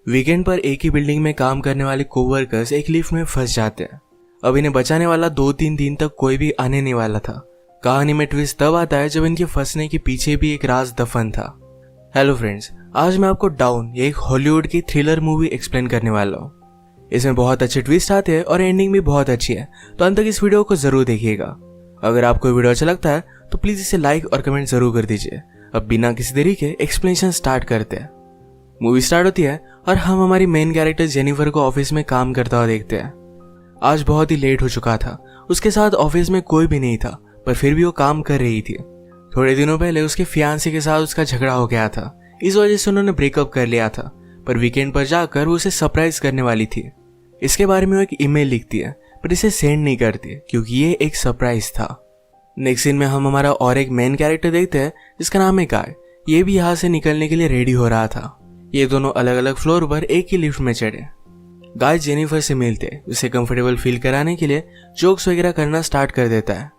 Weekend पर एक ही building में काम करने वाले कोवर्कर्स एक लिफ्ट में फंस जाते हैं। अब इन्हें बचाने वाला 2-3 दिन तक कोई भी आने नहीं वाला था। कहानी में ट्विस्ट तब आता है जब इनके फंसने के पीछे भी एक राज दफन था। हेलो फ्रेंड्स, आज मैं आपको डाउन ये एक हॉलीवुड की थ्रिलर मूवी एक्सप्लेन करने वाला हूँ। इसमें बहुत अच्छे ट्विस्ट आते हैं और एंडिंग भी बहुत अच्छी है, तो अंत तक इस वीडियो को जरूर देखिएगा। अगर आपको वीडियो अच्छा लगता है तो प्लीज इसे लाइक और कमेंट जरूर कर दीजिए। अब बिना किसी देरी के एक्सप्लेनेशन स्टार्ट करते हैं। मूवी स्टार्ट होती है और हम हमारी मेन कैरेक्टर जेनिफर को ऑफिस में काम करता हुआ देखते हैं। आज बहुत ही लेट हो चुका था। उसके साथ ऑफिस में कोई भी नहीं था, पर फिर भी वो काम कर रही थी। थोड़े दिनों पहले उसके फियांसे के साथ उसका झगड़ा हो गया था, इस वजह से उन्होंने ब्रेकअप कर लिया था। पर वीकेंड पर जाकर वो उसे सरप्राइज करने वाली थी। इसके बारे में वो एक ईमेल लिखती है, पर इसे सेंड नहीं करती क्योंकि ये एक सरप्राइज था। नेक्स्ट सीन में हम हमारा और एक मेन कैरेक्टर देखते हैं जिसका नाम है गाय। ये भी यहाँ से निकलने के लिए रेडी हो रहा था। ये दोनों अलग अलग फ्लोर पर एक ही लिफ्ट में चढ़े। गाय जेनिफर से मिलते उसे कंफर्टेबल फील कराने के लिए जोक्स वगैरह करना स्टार्ट कर देता है।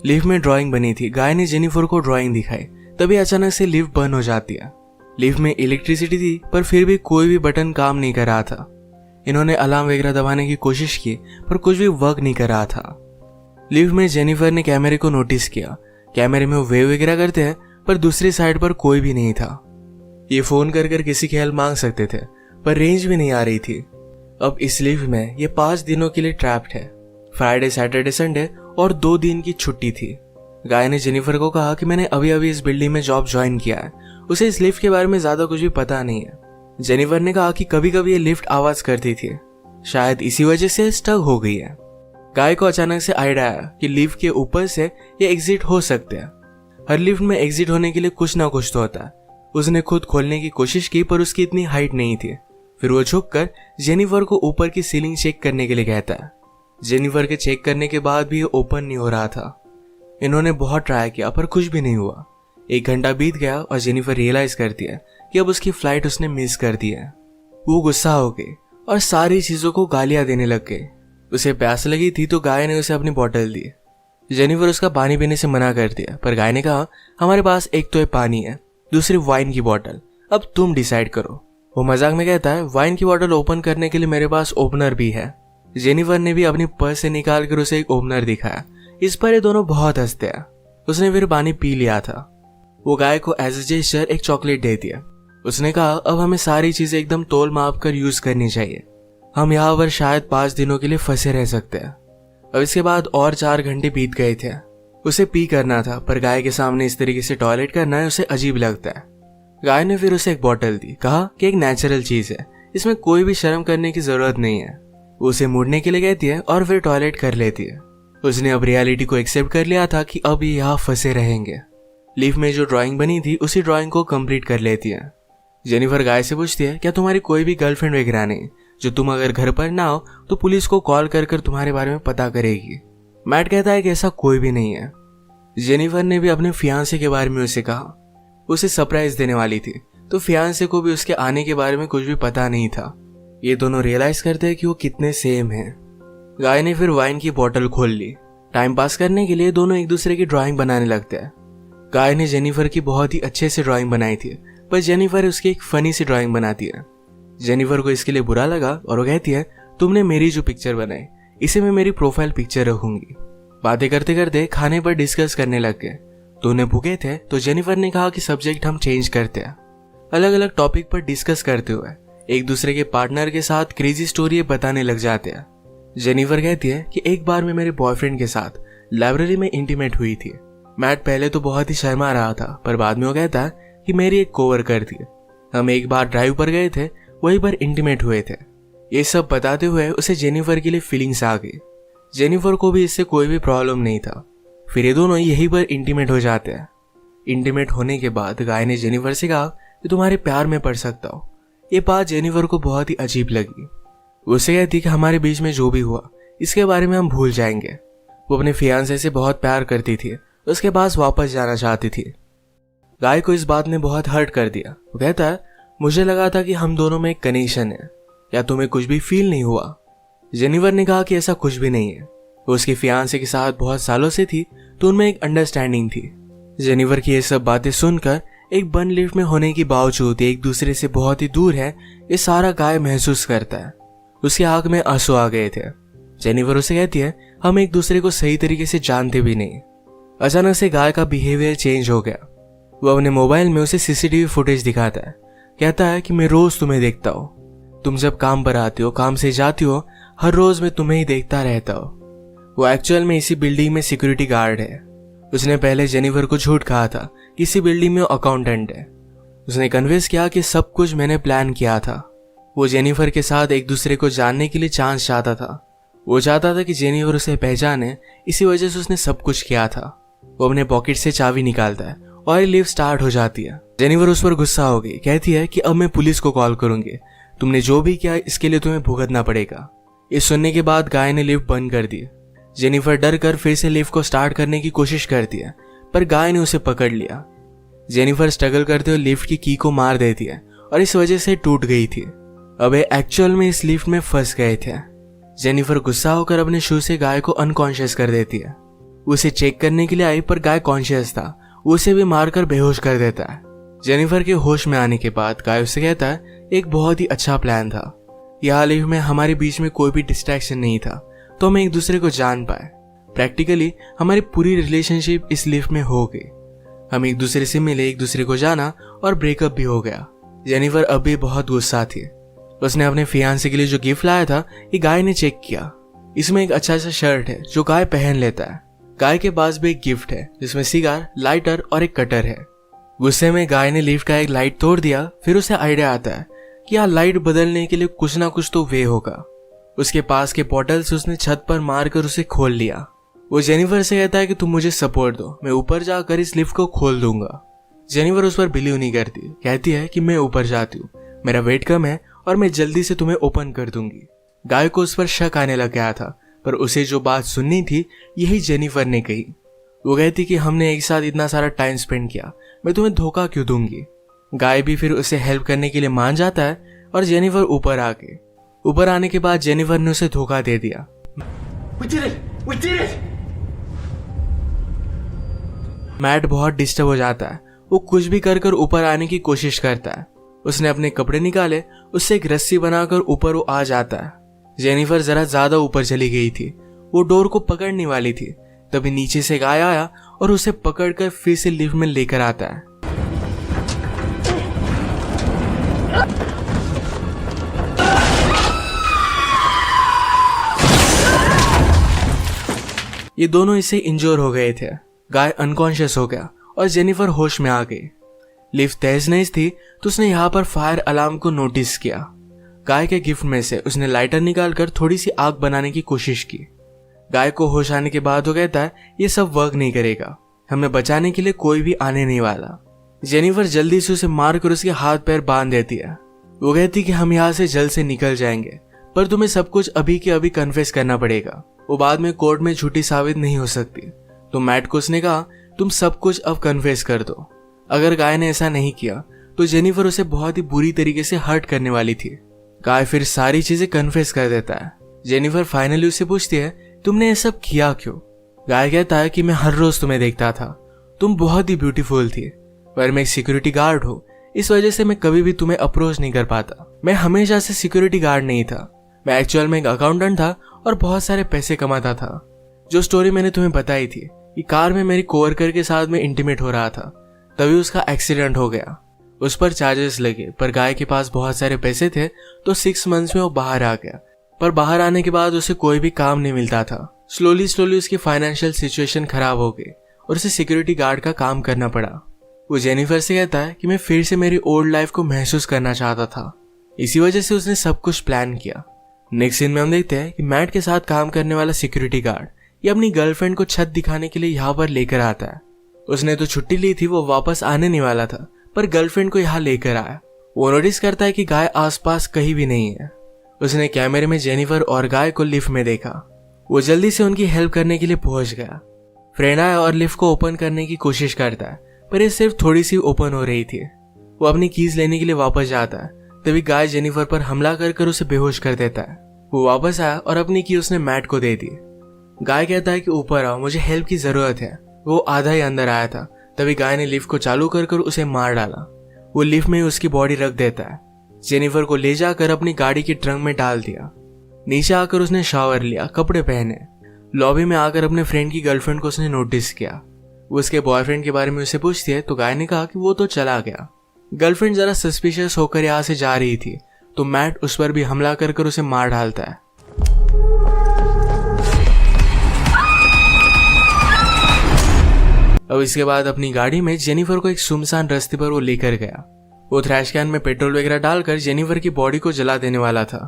लिफ्ट में ड्राइंग बनी थी। गाय ने जेनिफर को ड्राइंग दिखाई, तभी अचानक से लिफ्ट बंद हो जाती है। लिफ्ट में इलेक्ट्रिसिटी थी, पर फिर भी कोई भी बटन काम नहीं कर रहा था। इन्होंने अलार्म वगैरह दबाने की कोशिश की, पर कुछ भी वर्क नहीं कर रहा था। लिफ्ट में जेनिफर ने कैमरे को नोटिस किया। कैमरे में वो वेव वगैरह करते हैं, पर दूसरी साइड पर कोई भी नहीं था। ये फोन कर किसी की हेल्प मांग सकते थे, पर रेंज भी नहीं आ रही थी। अब इस लिफ्ट में ये 5 दिनों के लिए ट्रैप्ड है। फ्राइडे, सैटरडे, संडे और 2 दिन की छुट्टी थी। गाय ने जेनिफर को कहा कि मैंने अभी अभी इस बिल्डिंग में जॉब ज्वाइन किया है, उसे इस लिफ्ट के बारे में ज्यादा कुछ भी पता नहीं है। जेनिफर ने कहा कि कभी कभी ये लिफ्ट आवाज करती थी, शायद इसी वजह से स्टक हो गई है। गाय को अचानक से आइडिया आया कि लिफ्ट के ऊपर से ये एग्जिट हो सकते हैं। हर लिफ्ट में एग्जिट होने के लिए कुछ ना कुछ तो होता है। उसने खुद खोलने की कोशिश की, पर उसकी इतनी हाइट नहीं थी। फिर वो झुककर जेनिफर को ऊपर की सीलिंग चेक करने के लिए कहता है। जेनिफर के चेक करने के बाद भी ये ओपन नहीं हो रहा था। इन्होंने बहुत ट्राई किया, पर कुछ भी नहीं हुआ। 1 घंटा बीत गया और जेनिफर रियलाइज करती है कि अब उसकी फ्लाइट उसने मिस कर दी है। वो गुस्सा हो गई और सारी चीजों को गालियां देने लग गई। उसे प्यास लगी थी तो गाय ने उसे अपनी बोतल दी। जेनिफर उसका पानी पीने से मना कर दिया, पर गाय ने कहा हमारे पास एक तो पानी है, दूसरी वाइन की बोतल, अब तुम डिसाइड करो। वो मजाक में कहता है वाइन की बोतल ओपन करने के लिए मेरे पास ओपनर भी है। जेनिफर ने भी अपनी पर्स से निकाल कर उसे एक ओपनर दिखाया। इस पर ये दोनों बहुत हंसते हैं। उसने फिर पानी पी लिया था। वो गाय को एज ए जेस्चर एक चॉकलेट दे दिया। उसने कहा अब हमें सारी चीजें एकदम तोल माप कर यूज करनी चाहिए। हम यहाँ पर शायद 5 दिनों के लिए फंसे रह सकते हैं। अब इसके बाद और 4 घंटे बीत गए थे। उसे पी करना था, पर गाय के सामने इस तरीके से टॉयलेट करना है उसे अजीब लगता है। गाय ने फिर उसे एक बोतल दी, कहा कि एक नेचुरल चीज है, इसमें कोई भी शर्म करने की जरूरत नहीं है। वो उसे मुड़ने के लिए कहती है और फिर टॉयलेट कर लेती है। उसने अब रियलिटी को एक्सेप्ट कर लिया था कि अब ये यहाँ फंसे रहेंगे। लिफ्ट में जो ड्राइंग बनी थी उसी ड्राइंग को कंप्लीट कर लेती है। जेनिफर गाय से पूछती है क्या तुम्हारी कोई भी गर्लफ्रेंड वगैरह नहीं, जो तुम अगर घर पर ना हो तो पुलिस को कॉल कर तुम्हारे बारे में पता करेगी। मैट कहता है कि ऐसा कोई भी नहीं है। जेनिफर ने भी अपने फियांसे के बारे में उसे कहा। उसे सरप्राइज देने वाली थी, तो फियांसे को भी उसके आने के बारे में कुछ भी पता नहीं था। ये दोनों रियलाइज करते हैं कि वो कितने सेम हैं। गाय ने फिर वाइन की बोतल खोल ली। टाइम पास करने के लिए दोनों एक दूसरे की ड्राइंग बनाने लगते हैं। गाय ने जेनिफर की बहुत ही अच्छे से ड्राइंग बनाई थी, पर जेनिफर उसकी एक फनी सी ड्राइंग बनाती है। जेनिफर को इसके लिए बुरा लगा और वो कहती है तुमने मेरी जो पिक्चर बनाई इसे मैं मेरी प्रोफाइल पिक्चर रखूंगी। बातें करते करते खाने पर डिस्कस करने लग गए। दोनों भूखे थे तो जेनिफर ने कहा कि सब्जेक्ट हम चेंज करते हैं। अलग अलग टॉपिक पर डिस्कस करते हुए एक दूसरे के पार्टनर के साथ क्रेजी स्टोरी बताने लग जाते हैं। जेनिफर कहती है कि एक बार मैं मेरे बॉयफ्रेंड के साथ लाइब्रेरी में इंटीमेट हुई थी। मैट पहले तो बहुत ही शर्मा रहा था, पर बाद में वो कहता है कि मेरी एक कोवर्कर थी। हम एक बार ड्राइव पर गए थे, वहीं पर इंटीमेट हुए थे। ये सब बताते हुए उसे जेनिफर के लिए फीलिंग्स आ गई। जेनिफर को भी इससे कोई भी प्रॉब्लम नहीं था। फिर ये दोनों यहीं पर इंटीमेट हो जाते हैं। इंटीमेट होने के बाद गाय ने जेनिफर से कहा कि तुम्हारे प्यार में पड़ सकता हो। ये बात जेनिफर को बहुत ही अजीब लगी। उससे कहती कि हमारे बीच में जो भी हुआ इसके बारे में हम भूल जाएंगे। वो अपने फियांसे से बहुत प्यार करती थी, उसके पास वापस जाना चाहती थी। गाय को इस बात ने बहुत हर्ट कर दिया। वो कहता है मुझे लगा था कि हम दोनों में एक कनेक्शन है, या तुम्हें कुछ भी फील नहीं हुआ। जेनिफर ने कहा कि ऐसा कुछ भी नहीं है। वो उसके फियांसे के साथ बहुत सालों से थी, तो उनमें एक अंडरस्टैंडिंग थी। जेनिफर की ये सब बातें सुनकर एक बंद लिफ्ट में होने के बावजूद एक दूसरे से बहुत ही दूर है, ये सारा गाय महसूस करता है। उसकी आंख में आंसू आ गए थे। जेनिफर उसे कहती है हम एक दूसरे को सही तरीके से जानते भी नहीं। अचानक से गाय का बिहेवियर चेंज हो गया। वो अपने मोबाइल में उसे सीसीटीवी फुटेज दिखाता है। कहता है कि मैं रोज तुम्हें देखता हूँ, तुम जब काम पर आती हो, काम से जाती हो, हर रोज मैं तुम्हें ही देखता रहता हूँ। वो एक्चुअल में इसी बिल्डिंग में सिक्योरिटी गार्ड है। उसने पहले जेनिफर को झूठ कहा था कि इसी बिल्डिंग में अकाउंटेंट है। उसने कन्विंस किया कि सब कुछ मैंने प्लान किया था। वो जेनिफर के साथ एक दूसरे को जानने के लिए चांस चाहता था। वो चाहता था कि जेनिफर उसे पहचाने, इसी वजह से उसने सब कुछ किया था। वो अपने पॉकेट से चाबी निकालता है और लिफ्ट स्टार्ट हो जाती है। जेनिफर उस पर गुस्सा हो गई, कहती है कि अब मैं पुलिस को कॉल करूंगी, तुमने जो भी किया इसके लिए तुम्हें भुगतना पड़ेगा। ये सुनने के बाद गाय ने लिफ्ट बंद कर दी। जेनिफर डर कर फिर से लिफ्ट को स्टार्ट करने की कोशिश करती है, पर गाय ने उसे पकड़ लिया। जेनिफर स्ट्रगल करते हुए लिफ्ट की की को मार देती है और इस वजह से टूट गई थी। अब एक्चुअल में इस लिफ्ट में फंस गए थे। जेनिफर गुस्सा होकर अपने शू से गाय को अनकॉन्शियस कर देती है। उसे चेक करने के लिए आई, पर गाय कॉन्शियस था। उसे भी मारकर बेहोश कर देता है। जेनिफर के होश में आने के बाद गाय उससे कहता है एक बहुत ही अच्छा प्लान था। यहाँ लिफ्ट में हमारे बीच में कोई भी डिस्ट्रैक्शन नहीं था, तो हम एक दूसरे को जान पाए। प्रैक्टिकली हमारी पूरी रिलेशनशिप इस लिफ्ट में हो गई। हम एक दूसरे से मिले, एक दूसरे को जाना और ब्रेकअप भी हो गया। जेनिफर अब भी बहुत गुस्सा थी। उसने अपने फियांसे के लिए जो गिफ्ट लाया था ये गाय ने चेक किया। इसमें एक अच्छा सा शर्ट है जो गाय पहन लेता है। गाय के पास भी एक गिफ्ट है जिसमें सिगार, लाइटर और एक कटर है। गुस्से में गाय ने लिफ्ट का एक लाइट तोड़ दिया। फिर उसे आइडिया आता है कि यहाँ लाइट बदलने के लिए कुछ ना कुछ तो वे होगा। उसके पास के पोर्टल से उसने छत पर मारकर उसे खोल लिया। वो जेनिफर से कहता है कि तुम मुझे सपोर्ट दो, मैं ऊपर जाकर इस लिफ्ट को खोल दूंगा। जेनिफर उस पर बिलीव नहीं करती, कहती है कि मैं ऊपर जाती हूँ, मेरा वेट कम है और मैं जल्दी से तुम्हें ओपन कर दूंगी। गाय को उस पर शक आने लग गया था, पर उसे जो बात सुननी थी यही जेनिफर ने कही। वो कहती कि हमने एक साथ इतना सारा टाइम स्पेंड किया, मैं तुम्हें धोखा क्यों दूंगी। गाय भी फिर उसे हेल्प करने के लिए मान जाता है और जेनिफर ऊपर आ गई। ऊपर आने के बाद जेनिफर ने उसे धोखा दे दिया। We did it! मैट बहुत डिस्टर्ब हो जाता है। वो कुछ भी कर कर ऊपर आने की कोशिश करता है। उसने अपने कपड़े निकाले, उससे एक रस्सी बनाकर ऊपर वो आ जाता है। जेनिफर जरा ज्यादा ऊपर चली गई थी। वो डोर को पकड़ने वाली थी, तभी नीचे से गाय आया और उसे पकड़कर फिर से लिफ्ट में लेकर आता है। ये दोनों इससे इंजोर हो गए थे। गाय अनकॉन्शियस हो गया और जेनिफर होश में आ गई। लिफ्ट तेज नहीं थी तो उसने यहाँ पर फायर अलार्म को नोटिस किया। गाय के गिफ्ट में से उसने लाइटर निकालकर थोड़ी सी आग बनाने की कोशिश की। गाय को होश आने के बाद वो कहता है ये सब वर्क नहीं करेगा, हमें बचाने के लिए कोई भी आने नहीं वाला। जेनिफर जल्दी से उसे मारकर उसके हाथ पैर बांध देती है। वो कहती कि हम यहाँ से जल्द से निकल जाएंगे, पर तुम्हें सब कुछ अभी के अभी कन्फेस करना पड़ेगा, वो बाद में कोर्ट में झूठी साबित नहीं हो सकती। तो मैट को उसने कहा तुम सब कुछ अब कन्फेस कर दो। अगर गाय ने ऐसा नहीं किया तो जेनिफर उसे बहुत ही बुरी तरीके से हर्ट करने वाली थी। गाय फिर सारी चीजें कन्फेस कर देता है। जेनिफर फाइनली उससे पूछती है तुमने ये सब किया क्यों। गाय कहता है कि मैं हर रोज तुम्हें देखता था, तुम बहुत ही ब्यूटीफुल थी, पर मैं एक सिक्योरिटी गार्ड हूँ, इस वजह से मैं कभी भी तुम्हें अप्रोच नहीं कर पाता। मैं हमेशा से सिक्योरिटी गार्ड नहीं था, मैं एक्चुअल में एक अकाउंटेंट था और बहुत सारे पैसे कमाता था। जो स्टोरी मैंने तुम्हें बताई थी कि कार में मेरी कोवर्कर के साथ में इंटीमेट हो रहा था, तभी उसका एक्सीडेंट हो गया। उस पर चार्जेस लगे, पर गाय के पास बहुत सारे पैसे थे तो 6 मंथ्स में वो बाहर आ गया। पर बाहर आने के बाद उसे कोई भी काम नहीं मिलता था। स्लोली उसकी फाइनेंशियल सिचुएशन खराब हो गई और उसे सिक्योरिटी गार्ड का काम करना पड़ा। वो जेनिफर से कहता है कि मैं फिर से मेरी ओल्ड लाइफ को महसूस करना चाहता था, इसी वजह से उसने सब कुछ प्लान किया। नेक्स्ट सीन में हम देखते हैं कि मैट के साथ काम करने वाला सिक्योरिटी गार्ड ये अपनी गर्लफ्रेंड को छत दिखाने के लिए यहाँ पर लेकर आता है। उसने तो छुट्टी ली थी, वो वापस आने नहीं वाला था, पर गर्लफ्रेंड को यहाँ लेकर आया। वो नोटिस करता है कि गाय आसपास कहीं भी नहीं है। उसने कैमरे में जेनिफर और गाय को लिफ्ट में देखा। वो जल्दी से उनकी हेल्प करने के लिए पहुंच गया। फ्रेंड आया और लिफ्ट को ओपन करने की कोशिश करता है, पर ये सिर्फ थोड़ी सी ओपन हो रही थी। वो अपनी कीज लेने के लिए वापस जाता है, तभी गाय जेनिफर पर हमला कर उसे बेहोश कर देता है। वो वापस आया और अपनी की उसने मैट को दे दी। गाय कहता है कि ऊपर आओ, मुझे हेल्प की जरूरत है। वो आधा ही अंदर आया था तभी गाय ने लिफ्ट को चालू कर उसे मार डाला। वो लिफ्ट में उसकी बॉडी रख देता है। जेनिफर को ले जाकर अपनी गाड़ी के ट्रंक में डाल दिया। नीचे आकर उसने शावर लिया, कपड़े पहने। लॉबी में आकर अपने फ्रेंड की गर्लफ्रेंड को उसने नोटिस किया। वो उसके बॉयफ्रेंड के बारे में उसे पूछती है तो गाय ने कहा कि वो तो चला गया। गर्लफ्रेंड जरा सस्पिशियस होकर यहाँ से जा रही थी तो मैट उस पर भी हमला कर उसे मार डालता है। अब इसके बाद अपनी गाड़ी में जेनिफर को एक सुनसान रास्ते पर वो लेकर गया। वो थ्रैश कैन में पेट्रोल वगैरह डालकर जेनिफर की बॉडी को जला देने वाला था।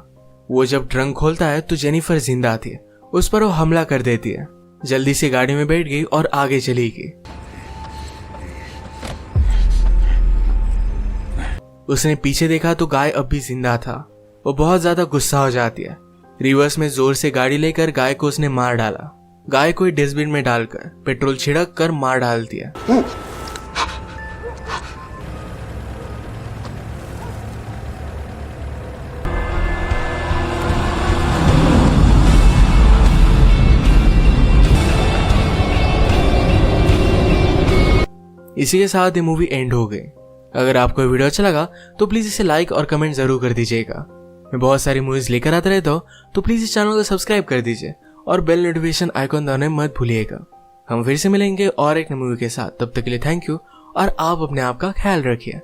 वो जब ट्रंक खोलता है तो जेनिफर जिंदा थी। उस पर वो हमला कर देती है। जल्दी से गाड़ी में बैठ गई और आगे चली गई। उसने पीछे देखा तो गाय अब भी जिंदा था। वो बहुत ज्यादा गुस्सा हो जाती है। रिवर्स में जोर से गाड़ी लेकर गाय को उसने मार डाला। गाय को डस्टबिन में डालकर पेट्रोल छिड़क कर मार डाल दिया। इसी के साथ ये मूवी एंड हो गई। अगर आपको ये वीडियो अच्छा लगा तो प्लीज इसे लाइक और कमेंट जरूर कर दीजिएगा। मैं बहुत सारी मूवीज लेकर आता रहता हूँ तो प्लीज इस चैनल को सब्सक्राइब कर दीजिए और बेल नोटिफिकेशन आइकॉन दबाना मत भूलिएगा। हम फिर से मिलेंगे और एक नई मूवी के साथ। तब तक के लिए थैंक यू और आप अपने आप का ख्याल रखिए।